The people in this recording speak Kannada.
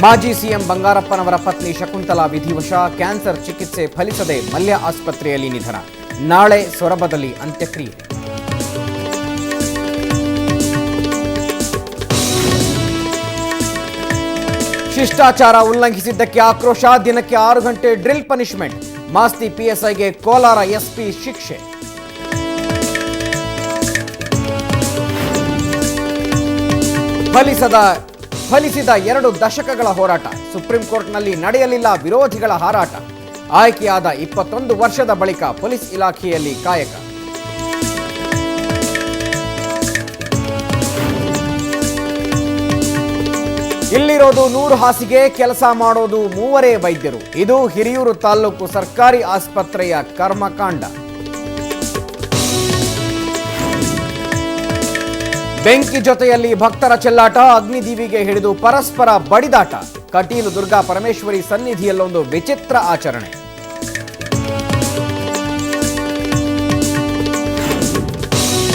ಮಾಜಿ ಸಿಎಂ ಬಂಗಾರಪ್ಪನವರ ಪತ್ನಿ ಶಕುಂತಲಾ ವಿಧಿವಶ, ಕ್ಯಾನ್ಸರ್ ಚಿಕಿತ್ಸೆ ಫಲಿಸದೆ ಮಲ್ಯ ಆಸ್ಪತ್ರೆಯಲ್ಲಿ ನಿಧನ. ನಾಳೆ ಸೊರಬದಲ್ಲಿ ಅಂತ್ಯಕ್ರಿಯೆ. ಶಿಷ್ಟಾಚಾರ ಉಲ್ಲಂಘಿಸಿದ್ದಕ್ಕೆ ಆಕ್ರೋಶ, ದಿನಕ್ಕೆ 6 ಗಂಟೆ ಡ್ರಿಲ್ ಪನಿಷ್ಮೆಂಟ್. ಮಾಸ್ತಿ ಪಿಎಸ್ಐಗೆ ಕೋಲಾರ ಎಸ್ಪಿ ಶಿಕ್ಷೆ. ಫಲಿಸಿದ 2 ದಶಕಗಳ ಹೋರಾಟ, ಸುಪ್ರೀಂ ಕೋರ್ಟ್ನಲ್ಲಿ ನಡೆಯಲಿಲ್ಲ ವಿರೋಧಿಗಳ ಹಾರಾಟ. ಆಯ್ಕೆಯಾದ 21 ವರ್ಷದ ಬಳಿಕ ಪೊಲೀಸ್ ಇಲಾಖೆಯಲ್ಲಿ ಕಾಯಕ. ಇಲ್ಲಿರೋದು 100 ಹಾಸಿಗೆ, ಕೆಲಸ ಮಾಡೋದು 3 ವೈದ್ಯರು. ಇದು ಹಿರಿಯೂರು ತಾಲೂಕು ಸರ್ಕಾರಿ ಆಸ್ಪತ್ರೆಯ ಕರ್ಮಕಾಂಡ. ಬೆಂಕಿ ಜೊತೆಯಲ್ಲಿ ಭಕ್ತರ ಚೆಲ್ಲಾಟ, ಅಗ್ನಿದೀವಿಗೆ ಹಿಡಿದು ಪರಸ್ಪರ ಬಡಿದಾಟ. ಕಟೀಲು ದುರ್ಗಾ ಪರಮೇಶ್ವರಿ ಸನ್ನಿಧಿಯಲ್ಲೊಂದು ವಿಚಿತ್ರ ಆಚರಣೆ.